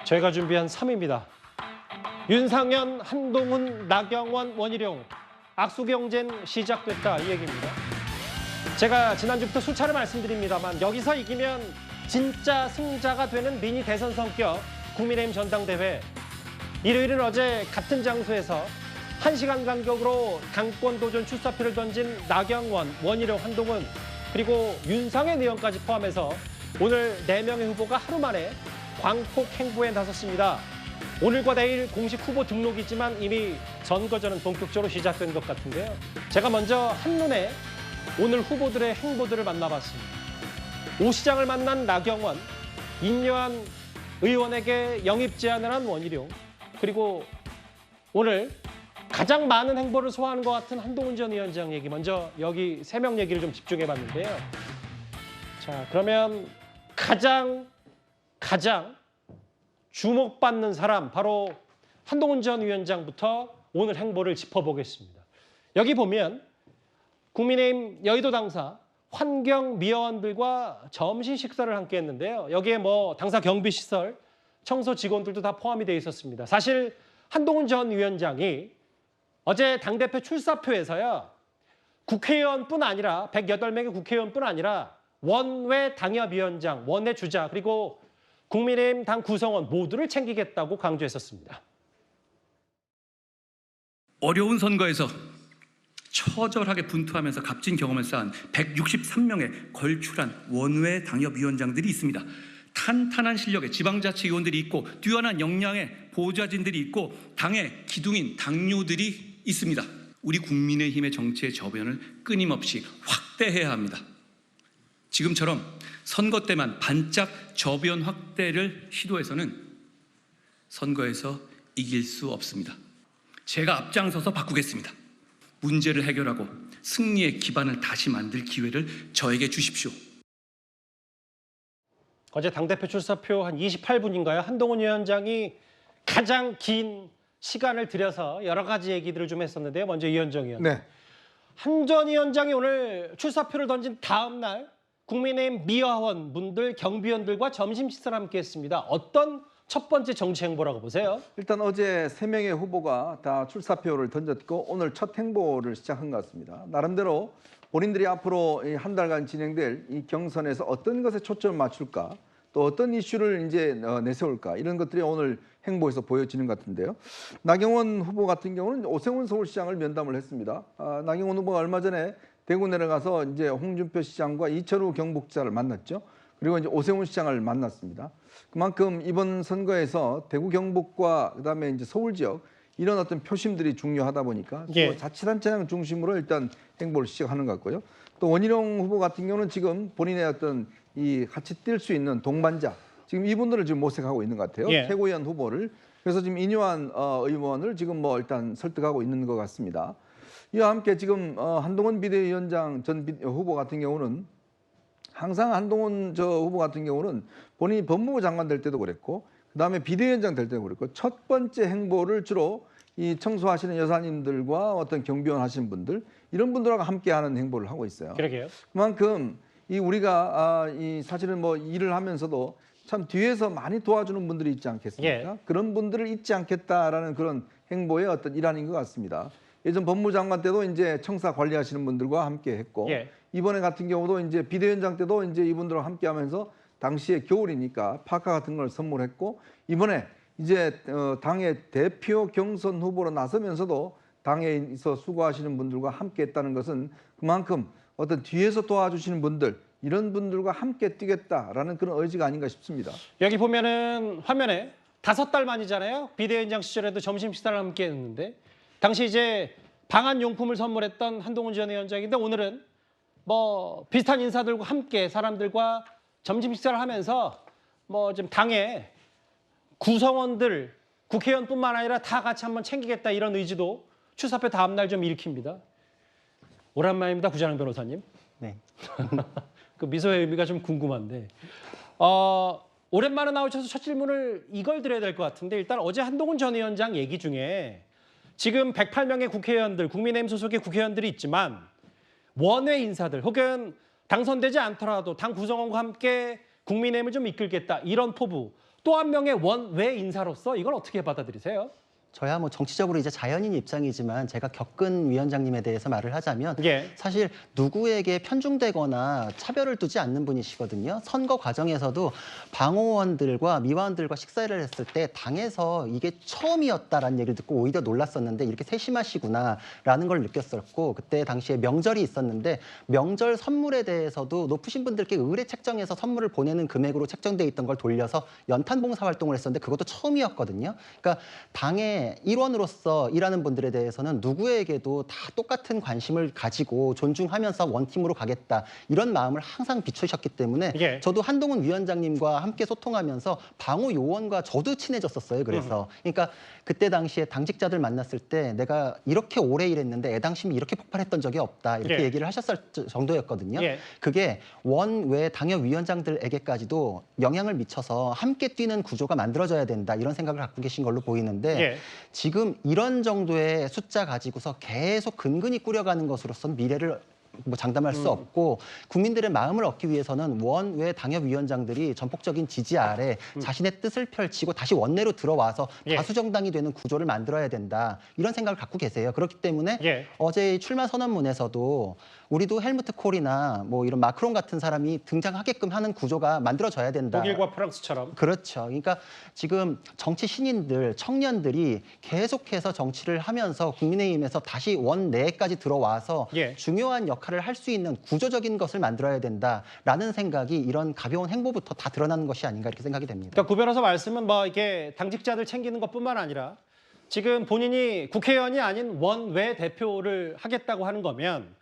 제가 준비한 3위입니다. 윤상현, 한동훈, 나경원, 원희룡 악수경쟁 시작됐다 이 얘기입니다. 제가 지난주부터 수차례 말씀드립니다만 여기서 이기면 진짜 승자가 되는 미니 대선 성격 국민의힘 전당대회. 일요일은 어제 같은 장소에서 1시간 간격으로 당권 도전 출사표를 던진 나경원, 원희룡, 한동훈 그리고 윤상현 의원까지 포함해서 오늘 4명의 후보가 하루 만에 광폭 행보에 나섰습니다. 오늘과 내일 공식 후보 등록이지만 이미 선거전은 본격적으로 시작된 것 같은데요. 제가 먼저 한눈에 오늘 후보들의 행보들을 만나봤습니다. 오 시장을 만난 나경원, 인요한 의원에게 영입 제안을 한 원희룡, 그리고 오늘 가장 많은 행보를 소화하는 것 같은 한동훈 전 위원장 얘기 먼저 여기 3명 얘기를 좀 집중해봤는데요. 자, 그러면 가장 주목받는 사람 바로 한동훈 전 위원장부터 오늘 행보를 짚어보겠습니다. 여기 보면 국민의힘 여의도 당사 환경미화원들과 점심 식사를 함께 했는데요. 여기에 뭐 당사 경비시설, 청소 직원들도 다 포함이 돼 있었습니다. 사실 한동훈 전 위원장이 어제 당대표 출사표에서요. 국회의원뿐 아니라 108명의 국회의원뿐 아니라 원외 당협위원장, 원외 주자 그리고 국민의힘 당 구성원 모두를 챙기겠다고 강조했었습니다. 어려운 선거에서 처절하게 분투하면서 값진 경험을 쌓은 163명의 걸출한 원외 당협위원장들이 있습니다. 탄탄한 실력의 지방자치위원들이 있고 뛰어난 역량의 보좌진들이 있고 당의 기둥인 당뇨들이 있습니다. 우리 국민의힘의 정치의 저변을 끊임없이 확대해야 합니다. 지금처럼 선거 때만 반짝 저변 확대를 시도해서는 선거에서 이길 수 없습니다. 제가 앞장서서 바꾸겠습니다. 문제를 해결하고 승리의 기반을 다시 만들 기회를 저에게 주십시오. 어제 당대표 출사표 한 28분인가요? 한동훈 위원장이 가장 긴 시간을 들여서 여러 가지 얘기들을 좀 했었는데요. 먼저 이현정 의원. 네. 한 전 위원장이 오늘 출사표를 던진 다음 날 국민의힘 미화원 분들, 경비원들과 점심 식사를 함께 했습니다. 어떤 첫 번째 정치 행보라고 보세요? 일단 어제 3명의 후보가 다 출사표를 던졌고 오늘 첫 행보를 시작한 것 같습니다. 나름대로 본인들이 앞으로 한 달간 진행될 이 경선에서 어떤 것에 초점을 맞출까, 또 어떤 이슈를 이제 내세울까 이런 것들이 오늘 행보에서 보여지는 것 같은데요. 나경원 후보 같은 경우는 오세훈 서울시장을 면담을 했습니다. 나경원 후보가 얼마 전에 대구 내려가서 이제 홍준표 시장과 이철우 경북지사를 만났죠. 그리고 이제 오세훈 시장을 만났습니다. 그만큼 이번 선거에서 대구 경북과 그다음에 이제 서울 지역 이런 어떤 표심들이 중요하다 보니까 예. 자치단체장 중심으로 일단 행보를 시작하는 것 같고요. 또 원희룡 후보 같은 경우는 지금 본인의 어떤 이 같이 뛸 수 있는 동반자 지금 이분들을 지금 모색하고 있는 것 같아요. 예. 최고위원 후보를. 그래서 지금 인요한 의원을 지금 뭐 일단 설득하고 있는 것 같습니다. 이와 함께 지금 한동훈 비대위원장 전 후보 같은 경우는 항상 한동훈 후보 같은 경우는 본인이 법무부 장관 될 때도 그랬고 그다음에 비대위원장 될 때도 그랬고 첫 번째 행보를 주로 이 청소하시는 여사님들과 어떤 경비원 하시는 분들 이런 분들하고 함께하는 행보를 하고 있어요. 그러게요. 그만큼 이 우리가 사실은 뭐 일을 하면서도 참 뒤에서 많이 도와주는 분들이 있지 않겠습니까? 예. 그런 분들을 잊지 않겠다라는 그런 행보의 어떤 일환인 것 같습니다. 예전 법무부 장관 때도 이제 청사 관리하시는 분들과 함께 했고 예. 이번에 같은 경우도 이제 비대위원장 때도 이제 이분들과 함께하면서 당시에 겨울이니까 파카 같은 걸 선물했고 이번에 이제 당의 대표 경선 후보로 나서면서도 당에 있어 수고하시는 분들과 함께했다는 것은 그만큼 어떤 뒤에서 도와주시는 분들 이런 분들과 함께 뛰겠다라는 그런 의지가 아닌가 싶습니다. 여기 보면은 화면에 5달 만이잖아요. 비대위원장 시절에도 점심 식사를 함께 했는데 당시 이제 방한 용품을 선물했던 한동훈 전 위원장인데 오늘은 뭐 비슷한 인사들과 함께 사람들과 점심 식사를 하면서 뭐 좀 당의 구성원들, 국회의원뿐만 아니라 다 같이 한번 챙기겠다 이런 의지도 출사표 다음 날 좀 일으킵니다. 오랜만입니다, 구자랑 변호사님. 네. 그 미소의 의미가 좀 궁금한데 오랜만에 나오셔서 첫 질문을 이걸 드려야 될 것 같은데 일단 어제 한동훈 전 위원장 얘기 중에 지금 108명의 국회의원들, 국민의힘 소속의 국회의원들이 있지만 원외 인사들 혹은 당선되지 않더라도 당 구성원과 함께 국민의힘을 좀 이끌겠다 이런 포부 또 한 명의 원외 인사로서 이걸 어떻게 받아들이세요? 저야 뭐 정치적으로 이제 자연인 입장이지만 제가 겪은 위원장님에 대해서 말을 하자면 예. 사실 누구에게 편중되거나 차별을 두지 않는 분이시거든요. 선거 과정에서도 방호원들과 미화원들과 식사를 했을 때 당에서 이게 처음이었다라는 얘기를 듣고 오히려 놀랐었는데 이렇게 세심하시구나라는 걸 느꼈었고 그때 당시에 명절이 있었는데 명절 선물에 대해서도 높으신 분들께 의뢰 책정해서 선물을 보내는 금액으로 책정돼 있던 걸 돌려서 연탄 봉사 활동을 했었는데 그것도 처음이었거든요. 그러니까 당의 일원으로서 일하는 분들에 대해서는 누구에게도 다 똑같은 관심을 가지고 존중하면서 원팀으로 가겠다 이런 마음을 항상 비추셨기 때문에 예. 저도 한동훈 위원장님과 함께 소통하면서 방호 요원과 저도 친해졌었어요. 그래서 그러니까 그때 당시에 당직자들 만났을 때 내가 이렇게 오래 일했는데 애당심이 이렇게 폭발했던 적이 없다 이렇게 예. 얘기를 하셨을 정도였거든요. 예. 그게 원외 당협위원장들에게까지도 영향을 미쳐서 함께 뛰는 구조가 만들어져야 된다 이런 생각을 갖고 계신 걸로 보이는데 예. 지금 이런 정도의 숫자 가지고서 계속 근근히 꾸려가는 것으로서는 미래를 뭐 장담할 수 없고 국민들의 마음을 얻기 위해서는 원외 당협위원장들이 전폭적인 지지 아래 자신의 뜻을 펼치고 다시 원내로 들어와서 예. 다수 정당이 되는 구조를 만들어야 된다 이런 생각을 갖고 계세요. 그렇기 때문에 예. 어제 출마 선언문에서도 우리도 헬무트 콜이나 뭐 이런 마크롱 같은 사람이 등장하게끔 하는 구조가 만들어져야 된다. 독일과 프랑스처럼. 그렇죠. 그러니까 지금 정치 신인들, 청년들이 계속해서 정치를 하면서 국민의힘에서 다시 원내까지 들어와서 예. 중요한 역할을 할 수 있는 구조적인 것을 만들어야 된다라는 생각이 이런 가벼운 행보부터 다 드러나는 것이 아닌가 이렇게 생각이 됩니다. 그러니까 구 변호사 말씀은 뭐 이게 당직자들 챙기는 것뿐만 아니라 지금 본인이 국회의원이 아닌 원외 대표를 하겠다고 하는 거면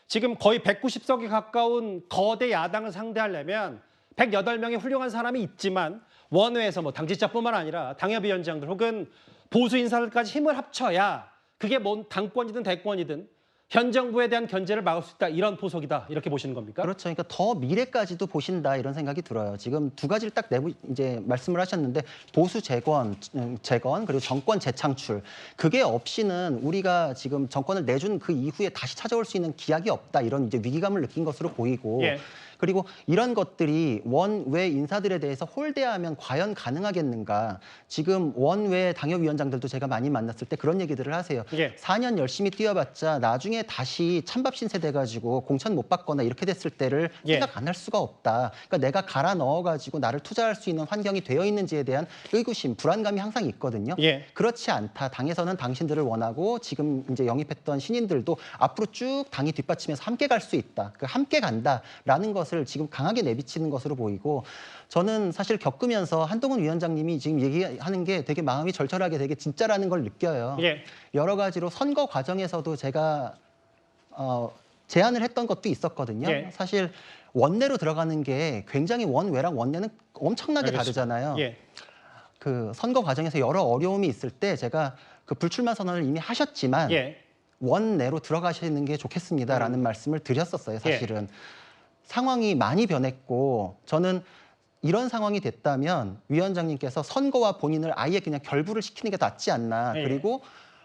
지금 거의 190석에 가까운 거대 야당을 상대하려면 108명의 훌륭한 사람이 있지만 원외에서 뭐 당직자뿐만 아니라 당협위원장들 혹은 보수 인사들까지 힘을 합쳐야 그게 뭔 당권이든 대권이든 현 정부에 대한 견제를 막을 수 있다. 이런 포석이다. 이렇게 보시는 겁니까? 그렇죠. 그러니까 더 미래까지도 보신다 이런 생각이 들어요. 지금 두 가지를 딱 이제 말씀을 하셨는데 보수 재건 그리고 정권 재창출 그게 없이는 우리가 지금 정권을 내준 그 이후에 다시 찾아올 수 있는 기약이 없다 이런 이제 위기감을 느낀 것으로 보이고. 예. 그리고 이런 것들이 원외 인사들에 대해서 홀대하면 과연 가능하겠는가. 지금 원외 당협위원장들도 제가 많이 만났을 때 그런 얘기들을 하세요. 예. 4년 열심히 뛰어봤자 나중에 다시 찬밥 신세 돼가지고 공천 못 받거나 이렇게 됐을 때를 예. 생각 안 할 수가 없다. 그러니까 내가 갈아 넣어가지고 나를 투자할 수 있는 환경이 되어 있는지에 대한 의구심, 불안감이 항상 있거든요. 예. 그렇지 않다. 당에서는 당신들을 원하고 지금 이제 영입했던 신인들도 앞으로 쭉 당이 뒷받침해서 함께 갈 수 있다. 그 함께 간다라는 것을 지금 강하게 내비치는 것으로 보이고 저는 사실 겪으면서 한동훈 위원장님이 지금 얘기하는 게 되게 마음이 절절하게 되게 진짜라는 걸 느껴요. 예. 여러 가지로 선거 과정에서도 제가 제안을 했던 것도 있었거든요. 예. 사실 원내로 들어가는 게 굉장히 원외랑 원내는 엄청나게 알겠습니다. 다르잖아요. 예. 그 선거 과정에서 여러 어려움이 있을 때 제가 그 불출마 선언을 이미 하셨지만 예. 원내로 들어가시는 게 좋겠습니다라는 말씀을 드렸었어요. 사실은. 상황이 많이 변했고 저는 이런 상황이 됐다면 위원장님께서 선거와 본인을 아예 그냥 결부를 시키는 게 낫지 않나. 예. 그리고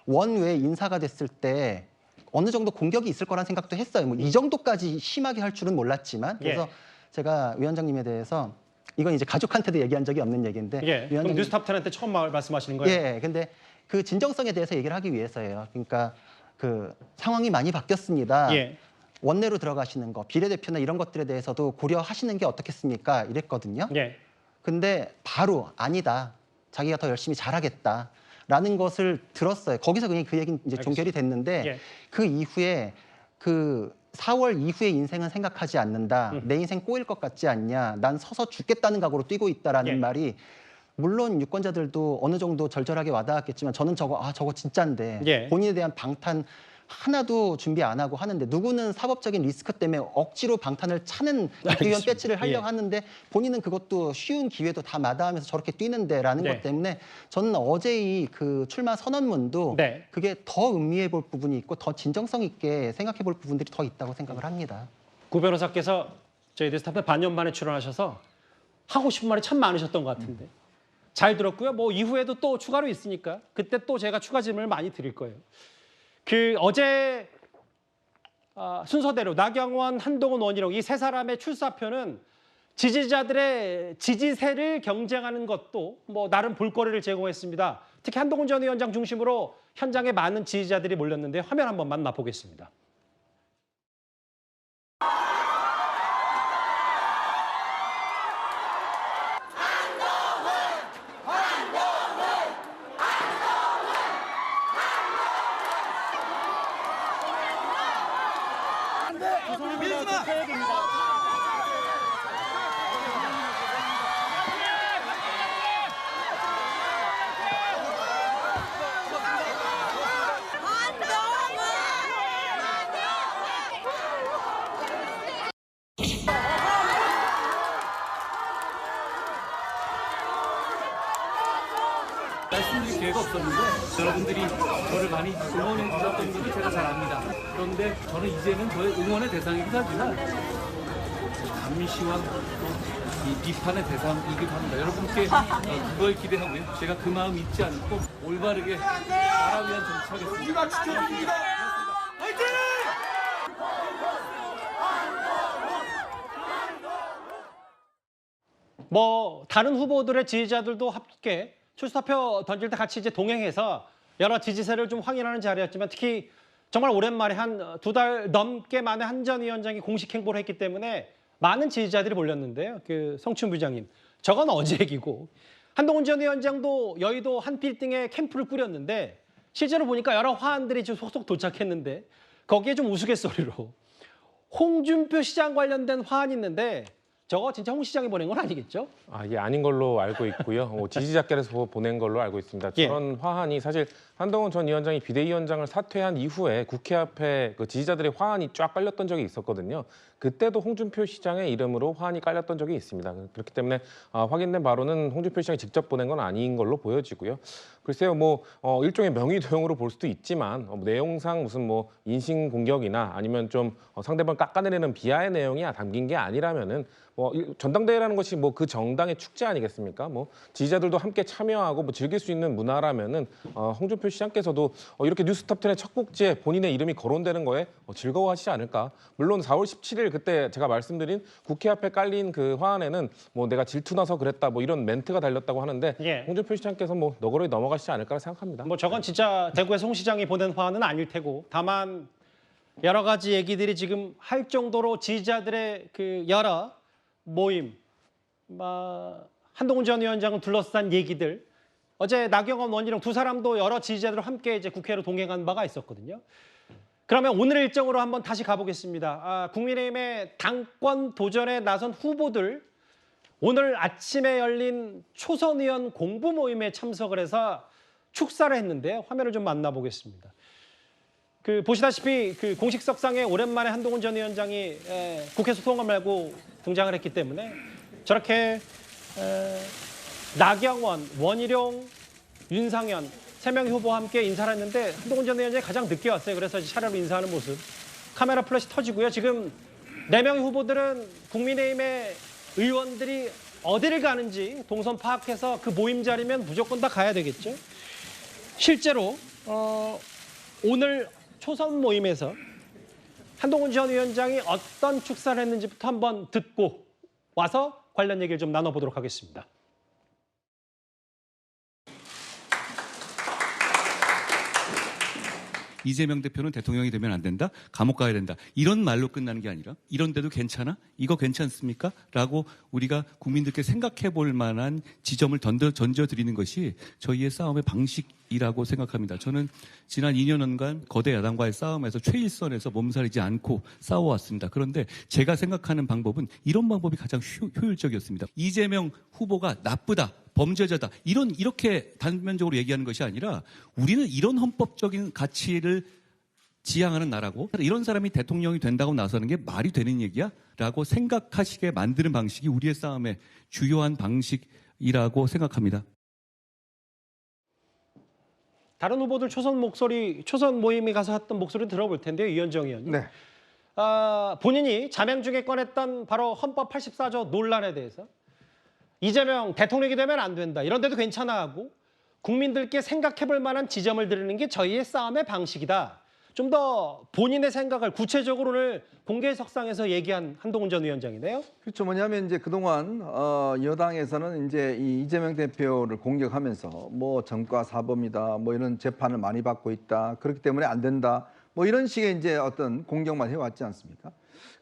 원외 인사가 됐을 때 어느 정도 공격이 있을 거란 생각도 했어요. 뭐 이 정도까지 심하게 할 줄은 몰랐지만 그래서 제가 위원장님에 대해서 이건 이제 가족한테도 얘기한 적이 없는 얘기인데 예. 그럼 뉴스탑10한테 처음 말씀하시는 거예요? 예. 근데 그 진정성에 대해서 얘기를 하기 위해서예요. 그러니까 그 상황이 많이 바뀌었습니다. 예. 원내로 들어가시는 거, 비례대표나 이런 것들에 대해서도 고려하시는 게 어떻겠습니까? 이랬거든요. 예. 근데 바로 아니다. 자기가 더 열심히 잘하겠다라는 것을 들었어요. 거기서 그냥 그 얘기는 이제 종결이 됐는데 예. 그 이후에 그 4월 이후의 인생은 생각하지 않는다. 내 인생 꼬일 것 같지 않냐. 난 서서 죽겠다는 각오로 뛰고 있다라는 예. 말이 물론 유권자들도 어느 정도 절절하게 와닿았겠지만 저는 저거 진짠데 예. 본인에 대한 방탄 하나도 준비 안 하고 하는데 누구는 사법적인 리스크 때문에 억지로 방탄을 차는 국회의원 배치를 하려고 예. 하는데 본인은 그것도 쉬운 기회도 다 마다하면서 저렇게 뛰는데라는 네. 것 때문에 저는 어제 이 그 출마 선언문도 네. 그게 더 음미해 볼 부분이 있고 더 진정성 있게 생각해 볼 부분들이 더 있다고 생각을 합니다. 구 변호사께서 저희 뉴스탑에 반년 만에 출연하셔서 하고 싶은 말이 참 많으셨던 것 같은데 잘 들었고요. 뭐 이후에도 또 추가로 있으니까 그때 또 제가 추가 질문을 많이 드릴 거예요. 그 어제 순서대로 나경원, 한동훈, 원희룡 이 세 사람의 출사표는 지지자들의 지지세를 경쟁하는 것도 뭐 나름 볼거리를 제공했습니다. 특히 한동훈 전 위원장 중심으로 현장에 많은 지지자들이 몰렸는데 화면 한번 만나보겠습니다. 말씀드릴 기회가 없었는데 여러분들이 저를 많이 응원해 주셨던 것이 제가 잘 압니다. 그런데 저는 이제는 저의 응원의 대상이기도 하지만 감시와 이 비판의 대상이기도 합니다. 여러분께 그걸 기대하고요. 제가 그 마음 잊지 않고 올바르게 나라 위한 정치하겠습니다. 우리가 지켜줍니다. 화이팅! 뭐 다른 후보들의 지지자들도 함께 출사표 던질 때 같이 이제 동행해서 여러 지지세를 좀 확인하는 자리였지만 특히 정말 오랜만에 한 2달 넘게 만에 한 전 위원장이 공식 행보를 했기 때문에 많은 지지자들이 몰렸는데요. 그 성춘 부장님, 저건 어제 얘기고 한동훈 전 위원장도 여의도 한 빌딩에 캠프를 꾸렸는데 실제로 보니까 여러 화환들이 지금 속속 도착했는데 거기에 좀 우스갯소리로 홍준표 시장 관련된 화환이 있는데 저거 진짜 홍 시장이 보낸 건 아니겠죠? 이게 아닌 걸로 알고 있고요. 지지자께서 보낸 걸로 알고 있습니다. 예. 저런 화환이 사실 한동훈 전 위원장이 비대위원장을 사퇴한 이후에 국회 앞에 그 지지자들의 화환이 쫙 깔렸던 적이 있었거든요. 그때도 홍준표 시장의 이름으로 화환이 깔렸던 적이 있습니다. 그렇기 때문에 확인된 바로는 홍준표 시장이 직접 보낸 건 아닌 걸로 보여지고요. 글쎄요, 일종의 명의 도용으로 볼 수도 있지만 내용상 무슨 인신 공격이나 아니면 좀 상대방 깎아내리는 비하의 내용이 담긴 게 아니라면은 전당대회라는 것이 그 정당의 축제 아니겠습니까? 지지자들도 함께 참여하고 즐길 수 있는 문화라면은 홍준표 시장께서도 이렇게 뉴스톱10의 첫 곡지에 본인의 이름이 거론되는 거에 즐거워하시지 않을까? 물론 4월 17일 그때 제가 말씀드린 국회 앞에 깔린 그 화환에는 내가 질투나서 그랬다 이런 멘트가 달렸다고 하는데 예. 홍준표 시장께서 너그러이 넘어가시지 않을까 생각합니다. 저건 진짜 대구에서 홍 시장이 보낸 화환은 아닐 테고 다만 여러 가지 얘기들이 지금 할 정도로 지지자들의 그 여러 모임, 한동훈 전 위원장을 둘러싼 얘기들 어제 나경원, 원희룡 두 사람도 여러 지지자들과 함께 이제 국회로 동행한 바가 있었거든요. 그러면 오늘 일정으로 한번 다시 가보겠습니다. 국민의힘의 당권 도전에 나선 후보들 오늘 아침에 열린 초선 의원 공부 모임에 참석을 해서 축사를 했는데요. 화면을 좀 만나보겠습니다. 보시다시피 공식석상에 오랜만에 한동훈 전 위원장이 국회 소통을 말고 등장을 했기 때문에 저렇게 나경원, 원희룡, 윤상현 세 명의 후보와 함께 인사를 했는데 한동훈 전 위원장이 가장 늦게 왔어요. 그래서 차례로 인사하는 모습. 카메라 플래시 터지고요. 지금 4명의 후보들은 국민의힘의 의원들이 어디를 가는지 동선 파악해서 그 모임 자리면 무조건 다 가야 되겠죠. 실제로 오늘 초선 모임에서 한동훈 전 위원장이 어떤 축사를 했는지부터 한번 듣고 와서 관련 얘기를 좀 나눠보도록 하겠습니다. 이재명 대표는 대통령이 되면 안 된다? 감옥 가야 된다. 이런 말로 끝나는 게 아니라 이런데도 괜찮아? 이거 괜찮습니까? 라고 우리가 국민들께 생각해 볼 만한 지점을 던져드리는 것이 저희의 싸움의 방식이라고 생각합니다. 저는 지난 2년간 거대 야당과의 싸움에서 최일선에서 몸살이지 않고 싸워왔습니다. 그런데 제가 생각하는 방법은 이런 방법이 가장 효율적이었습니다. 이재명 후보가 나쁘다. 범죄자다. 이렇게 단면적으로 얘기하는 것이 아니라 우리는 이런 헌법적인 가치를 지향하는 나라고 이런 사람이 대통령이 된다고 나서는 게 말이 되는 얘기야? 라고 생각하시게 만드는 방식이 우리의 싸움의 주요한 방식이라고 생각합니다. 다른 후보들 초선 모임에 가서 했던 목소리 들어볼 텐데요. 이현정 의원님. 네. 본인이 자명 중에 꺼냈던 바로 헌법 84조 논란에 대해서 이재명 대통령이 되면 안 된다. 이런 데도 괜찮아 하고 국민들께 생각해 볼 만한 지점을 드리는 게 저희의 싸움의 방식이다. 좀 더 본인의 생각을 구체적으로 오늘 공개석상에서 얘기한 한동훈 전 위원장이네요. 그렇죠. 뭐냐면 이제 그동안 여당에서는 이제 이 이재명 대표를 공격하면서 뭐 전과 사범이다, 뭐 이런 재판을 많이 받고 있다, 그렇기 때문에 안 된다, 뭐 이런 식의 이제 어떤 공격만 해왔지 않습니까?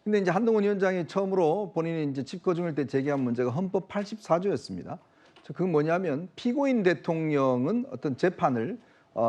근데 이제 한동훈 위원장이 처음으로 본인이 이제 집거 중일 때 제기한 문제가 헌법 84조였습니다. 그건 뭐냐면 피고인 대통령은 어떤 재판을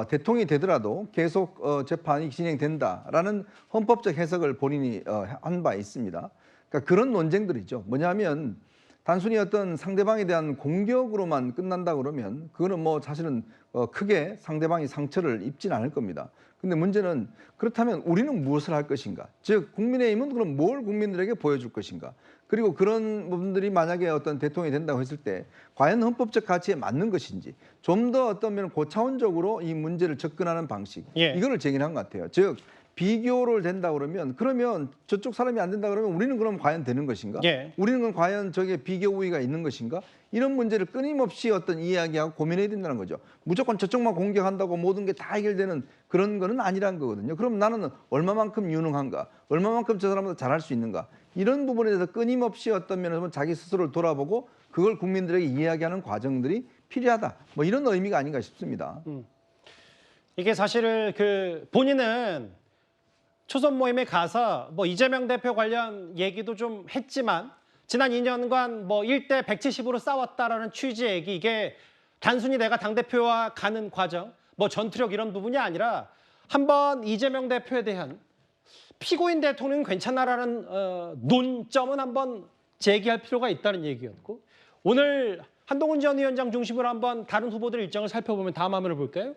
대통령이 되더라도 계속 재판이 진행된다라는 헌법적 해석을 본인이 한 바 있습니다. 그러니까 그런 논쟁들이죠. 뭐냐면 단순히 어떤 상대방에 대한 공격으로만 끝난다 그러면 그거는 뭐 사실은 크게 상대방이 상처를 입진 않을 겁니다. 근데 문제는 그렇다면 우리는 무엇을 할 것인가? 즉 국민의힘은 그럼 뭘 국민들에게 보여줄 것인가? 그리고 그런 분들이 만약에 어떤 대통령이 된다고 했을 때 과연 헌법적 가치에 맞는 것인지 좀 더 어떤 면은 고차원적으로 이 문제를 접근하는 방식 이거를 제기한 것 같아요. 즉 비교를 된다 그러면 저쪽 사람이 안 된다 그러면 우리는 그럼 과연 되는 것인가? 우리는 그럼 과연 저게 비교 우위가 있는 것인가? 이런 문제를 끊임없이 어떤 이야기하고 고민해야 된다는 거죠. 무조건 저쪽만 공격한다고 모든 게 다 해결되는 그런 거는 아니란 거거든요. 그럼 나는 얼마만큼 유능한가? 얼마만큼 저 사람보다 잘할 수 있는가? 이런 부분에 대해서 끊임없이 어떤 면에서 자기 스스로를 돌아보고 그걸 국민들에게 이야기하는 과정들이 필요하다. 뭐 이런 의미가 아닌가 싶습니다. 이게 사실 본인은 초선 모임에 가서 뭐 이재명 대표 관련 얘기도 좀 했지만 지난 2년간 뭐 1대 170으로 싸웠다라는 취지의 얘기, 이게 단순히 내가 당대표와 가는 과정, 뭐 전투력 이런 부분이 아니라 한번 이재명 대표에 대한 피고인 대통령은 괜찮아라는 논점은 한번 제기할 필요가 있다는 얘기였고, 오늘 한동훈 전 위원장 중심으로 한번 다른 후보들 일정을 살펴보면 다음 화면을 볼까요?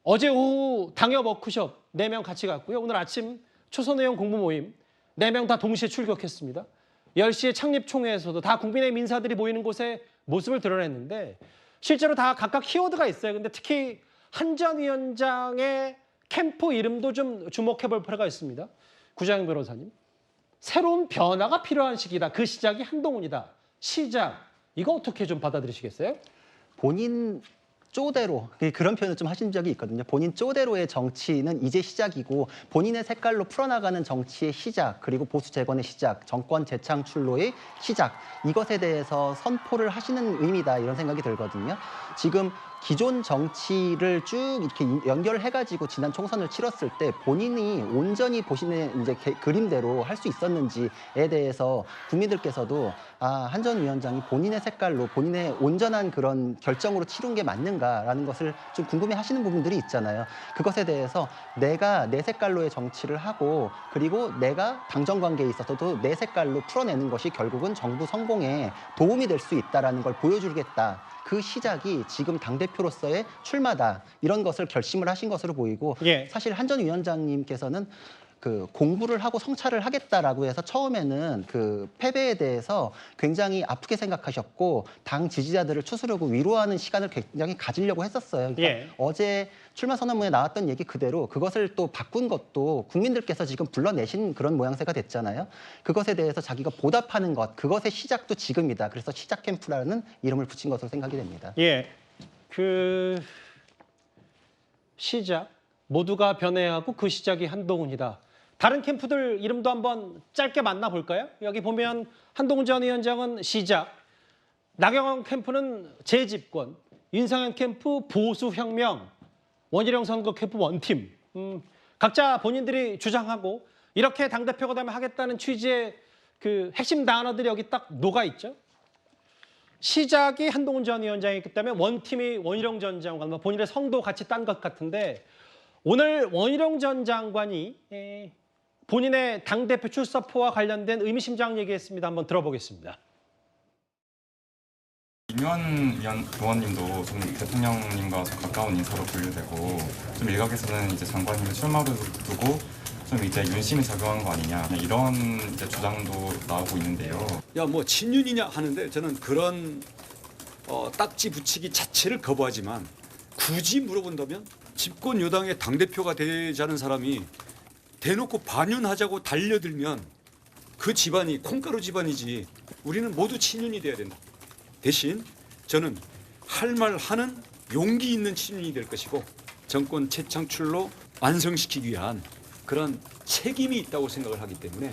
어제 오후 당협 워크숍 4명 같이 갔고요. 오늘 아침 초선 의원 공부 모임 4명 다 동시에 출격했습니다. 10시에 창립총회에서도 다 국민의힘 인사들이 모이는 곳에 모습을 드러냈는데 실제로 다 각각 키워드가 있어요. 근데 특히 한 전 위원장의 캠프 이름도 좀 주목해 볼 필요가 있습니다. 구자영 변호사님. 새로운 변화가 필요한 시기다. 그 시작이 한동훈이다. 시작. 이거 어떻게 좀 받아들이시겠어요? 본인 쪼대로, 그런 표현을 좀 하신 적이 있거든요. 본인 쪼대로의 정치는 이제 시작이고 본인의 색깔로 풀어나가는 정치의 시작, 그리고 보수 재건의 시작, 정권 재창출로의 시작, 이것에 대해서 선포를 하시는 의미다, 이런 생각이 들거든요. 지금 기존 정치를 쭉 이렇게 연결해가지고 지난 총선을 치렀을 때 본인이 온전히 보시는 이제 그림대로 할 수 있었는지에 대해서 국민들께서도 한 전 위원장이 본인의 색깔로 본인의 온전한 그런 결정으로 치룬 게 맞는가라는 것을 좀 궁금해하시는 부분들이 있잖아요. 그것에 대해서 내가 내 색깔로의 정치를 하고 그리고 내가 당정 관계에 있어서도 내 색깔로 풀어내는 것이 결국은 정부 성공에 도움이 될 수 있다라는 걸 보여주겠다. 그 시작이 지금 당대표로서의 출마다, 이런 것을 결심을 하신 것으로 보이고, 사실 한 전 위원장님께서는 공부를 하고 성찰을 하겠다라고 해서 처음에는 패배에 대해서 굉장히 아프게 생각하셨고 당 지지자들을 추스르고 위로하는 시간을 굉장히 가지려고 했었어요. 그러니까 어제 출마 선언문에 나왔던 얘기 그대로 그것을 또 바꾼 것도 국민들께서 지금 불러내신 그런 모양새가 됐잖아요. 그것에 대해서 자기가 보답하는 것, 그것의 시작도 지금이다. 그래서 시작 캠프라는 이름을 붙인 것으로 생각이 됩니다. 시작. 모두가 변해야하고 그 시작이 한동훈이다. 다른 캠프들 이름도 한번 짧게 만나볼까요? 여기 보면 한동훈 전 위원장은 시작, 나경원 캠프는 재집권, 윤상현 캠프 보수혁명, 원희룡 선거 캠프 원팀. 각자 본인들이 주장하고 이렇게 당대표가 되면 하겠다는 취지의 핵심 단어들이 여기 딱 녹아있죠. 시작이 한동훈 전 위원장이기 때문에 원팀이 원희룡 전 장관, 본인의 성도 같이 딴 것 같은데 오늘 원희룡 전 장관이 본인의 당대표 출사표와 관련된 의미심장 얘기했습니다. 한번 들어보겠습니다. 김유한 의원님도 좀 대통령님과 좀 가까운 인사로 분류되고 좀 일각에서는 이제 장관님의 출마를 두고 좀 이제 윤심이 작용한 거 아니냐 이런 이제 주장도 나오고 있는데요. 뭐 친윤이냐 하는데 저는 그런 딱지 붙이기 자체를 거부하지만 굳이 물어본다면 집권 여당의 당대표가 되자는 사람이 대놓고 반윤하자고 달려들면 그 집안이 콩가루 집안이지 우리는 모두 친윤이 돼야 된다. 대신 저는 할 말 하는 용기 있는 친윤이 될 것이고 정권 재창출로 완성시키기 위한 그런 책임이 있다고 생각을 하기 때문에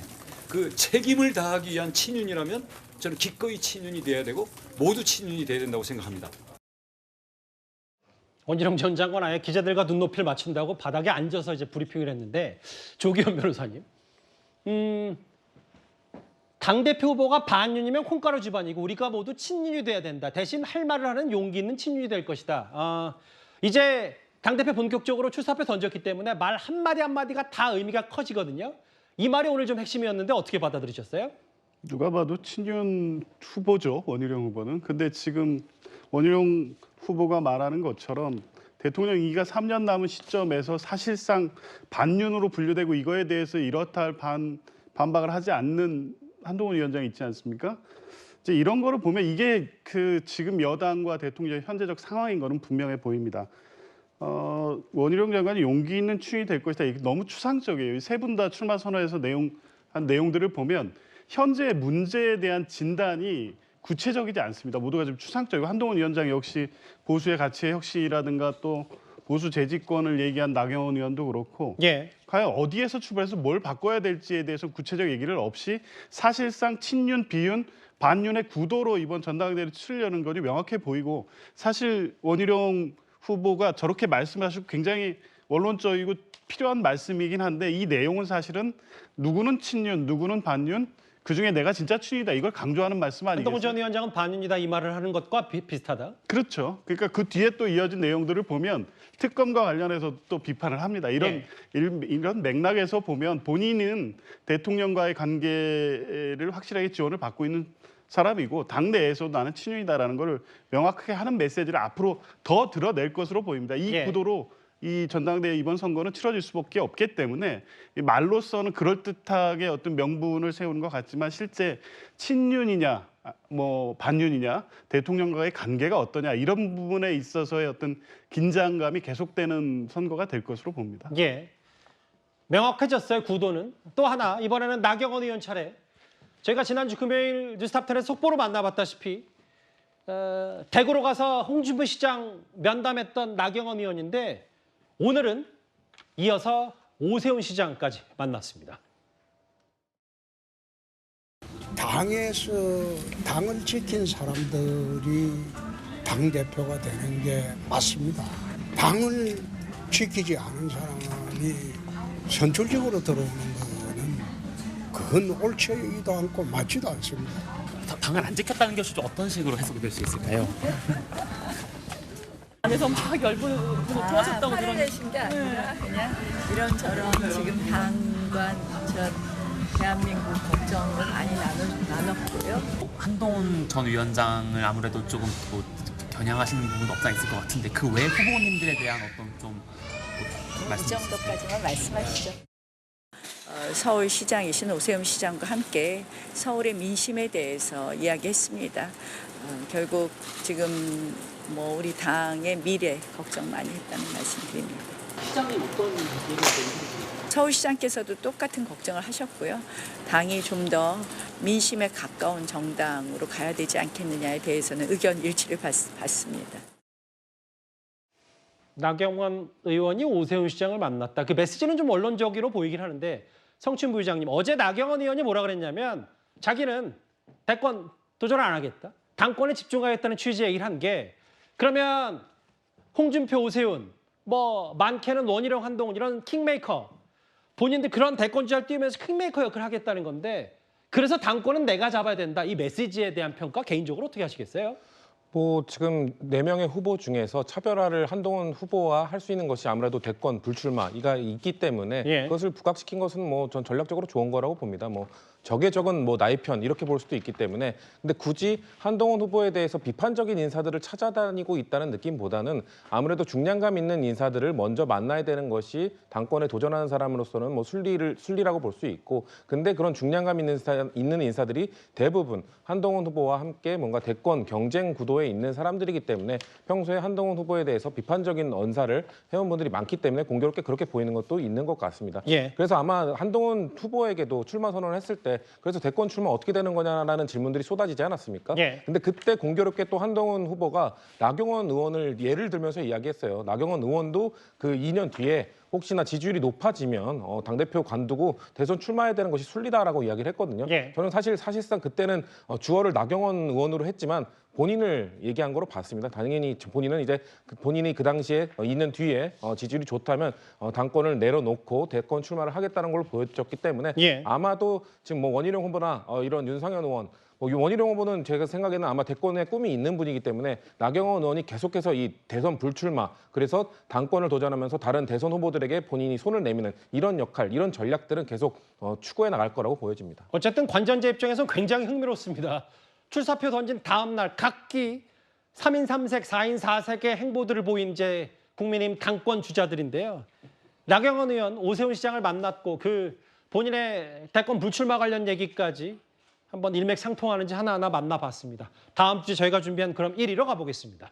그 책임을 다하기 위한 친윤이라면 저는 기꺼이 친윤이 돼야 되고 모두 친윤이 돼야 된다고 생각합니다. 원희룡 전 장관 아예 기자들과 눈높이를 맞춘다고 바닥에 앉아서 이제 브리핑을 했는데 조기현 변호사님, 당대표 후보가 반윤이면 콩가루 집안이고 우리가 모두 친윤이 돼야 된다. 대신 할 말을 하는 용기 있는 친윤이 될 것이다. 이제 당대표 본격적으로 출사표 던졌기 때문에 말 한마디 한마디가 다 의미가 커지거든요. 이 말이 오늘 좀 핵심이었는데 어떻게 받아들이셨어요? 누가 봐도 친윤 후보죠, 원희룡 후보는. 근데 지금 원희룡 후보가 말하는 것처럼 대통령 임기가 3년 남은 시점에서 사실상 반윤으로 분류되고 이거에 대해서 이렇다 할 반박을 하지 않는 한동훈 위원장이 있지 않습니까? 이제 이런 거를 보면 이게 그 지금 여당과 대통령의 현재적 상황인 거는 분명해 보입니다. 원희룡 장관이 용기 있는 추인이 될 것이다. 이게 너무 추상적이에요. 세 분 다 출마 선언에서 한 내용들을 보면 현재 문제에 대한 진단이 구체적이지 않습니다. 모두가 좀 추상적이고 한동훈 위원장 역시 보수의 가치의 혁신이라든가 또 보수 재집권을 얘기한 나경원 의원도 그렇고 예. 과연 어디에서 출발해서 뭘 바꿔야 될지에 대해서 구체적 얘기를 없이 사실상 친윤, 비윤, 반윤의 구도로 이번 전당대회를 치르려는 것이 명확해 보이고 사실 원희룡 후보가 저렇게 말씀하시고 굉장히 원론적이고 필요한 말씀이긴 한데 이 내용은 사실은 누구는 친윤, 누구는 반윤, 그중에 내가 진짜 친윤이다 이걸 강조하는 말씀 아니겠어요? 한동훈 전 위원장은 반윤이다 이 말을 하는 것과 비슷하다. 그렇죠. 그러니까 그 뒤에 또 이어진 내용들을 보면 특검과 관련해서 또 비판을 합니다. 이런 맥락에서 보면 본인은 대통령과의 관계를 확실하게 지원을 받고 있는 사람이고 당내에서도 나는 친윤이다라는 걸 명확하게 하는 메시지를 앞으로 더 드러낼 것으로 보입니다. 이 구도로 이 전당대회 이번 선거는 치러질 수밖에 없기 때문에 말로서는 그럴듯하게 어떤 명분을 세우는 것 같지만 실제 친윤이냐 뭐 반윤이냐 대통령과의 관계가 어떠냐 이런 부분에 있어서의 어떤 긴장감이 계속되는 선거가 될 것으로 봅니다. 예, 명확해졌어요. 구도는. 또 하나 이번에는 나경원 의원 차례. 저희가 지난주 금요일 뉴스탑10에서 속보로 만나봤다시피 대구로 가서 홍준표 시장 면담했던 나경원 의원인데 오늘은 이어서 오세훈 시장까지 만났습니다. 당에서 당을 지킨 사람들이 당대표가 되는 게 맞습니다. 당을 지키지 않은 사람이 선출직으로 들어오는 거는 그건 옳지도 않고 맞지도 않습니다. 당을 안 지켰다는 것이 어떤 식으로 해석이 될 수 있을까요? 안에서 막 열분을 토하셨다고 화를 내신 게 아니라 그냥 이런저런 지금 당관 대한민국 걱정을 많이 나눴고요. 한동훈 전 위원장을 아무래도 조금 뭐 겨냥하시는 부분도 없지 않을 것 같은데 그 외 후보님들에 대한 어떤 좀 이 정도까지만 말씀하시죠. 서울시장이신 오세훈 시장과 함께 서울의 민심에 대해서 이야기했습니다. 결국 지금 뭐 우리 당의 미래 걱정 많이 했다는 말씀드립니다. 시장님 어떤 얘기를 해주세요? 서울시장께서도 똑같은 걱정을 하셨고요. 당이 좀 더 민심에 가까운 정당으로 가야 되지 않겠느냐에 대해서는 의견 일치를 받습니다. 나경원 의원이 오세훈 시장을 만났다. 그 메시지는 좀 원론적으로 보이긴 하는데 성춘 부의장님 어제 나경원 의원이 뭐라 그랬냐면 자기는 대권 도전 안 하겠다. 당권에 집중하겠다는 취지의 얘기를 한 게 그러면 홍준표, 오세훈, 뭐 많게는 원희룡, 한동훈 이런 킹메이커 본인들 그런 대권주자를 띄우면서 킹메이커 역할을 하겠다는 건데 그래서 당권은 내가 잡아야 된다. 이 메시지에 대한 평가 개인적으로 어떻게 하시겠어요? 뭐 지금 4명의 후보 중에서 차별화를 한동훈 후보와 할 수 있는 것이 아무래도 대권 불출마가 있기 때문에 그것을 부각시킨 것은 뭐 전 전략적으로 좋은 거라고 봅니다. 뭐 적의 적은 뭐 나의 편 이렇게 볼 수도 있기 때문에 근데 굳이 한동훈 후보에 대해서 비판적인 인사들을 찾아다니고 있다는 느낌보다는 아무래도 중량감 있는 인사들을 먼저 만나야 되는 것이 당권에 도전하는 사람으로서는 뭐 순리라고 볼 수 있고 근데 그런 중량감 있는 인사들이 대부분 한동훈 후보와 함께 뭔가 대권 경쟁 구도에 후보에 있는 사람들이기 때문에 평소에 한동훈 후보에 대해서 비판적인 언사를 해온 분들이 많기 때문에 공교롭게 그렇게 보이는 것도 있는 것 같습니다. 예. 그래서 아마 한동훈 후보에게도 출마 선언을 했을 때 그래서 대권 출마 어떻게 되는 거냐라는 질문들이 쏟아지지 않았습니까? 예. 근데 그때 공교롭게 또 한동훈 후보가 나경원 의원을 예를 들면서 이야기했어요. 나경원 의원도 그 2년 뒤에 혹시나 지지율이 높아지면 당대표 관두고 대선 출마해야 되는 것이 순리다라고 이야기를 했거든요. 예. 저는 사실상 그때는 주어를 나경원 의원으로 했지만 본인을 얘기한 거로 봤습니다. 당연히 본인은 이제 본인이 그 당시에 2년 뒤에 지지율이 좋다면 당권을 내려놓고 대권 출마를 하겠다는 걸 보여줬기 때문에 예. 아마도 지금 뭐 원희룡 후보나 이런 윤상현 의원 원희룡 후보는 제가 생각에는 아마 대권의 꿈이 있는 분이기 때문에 나경원 의원이 계속해서 이 대선 불출마 그래서 당권을 도전하면서 다른 대선 후보들에게 본인이 손을 내미는 이런 역할, 이런 전략들은 계속 추구해 나갈 거라고 보여집니다. 어쨌든 관전자 입장에서는 굉장히 흥미롭습니다. 출사표 던진 다음 날 각기 3인 3색, 4인 4색의 행보들을 보인 이제 국민의힘 당권 주자들인데요. 나경원 의원 오세훈 시장을 만났고 그 본인의 대권 불출마 관련 얘기까지 한번 일맥상통하는지 하나하나 만나봤습니다. 다음 주에 저희가 준비한 그럼 1위로 가보겠습니다.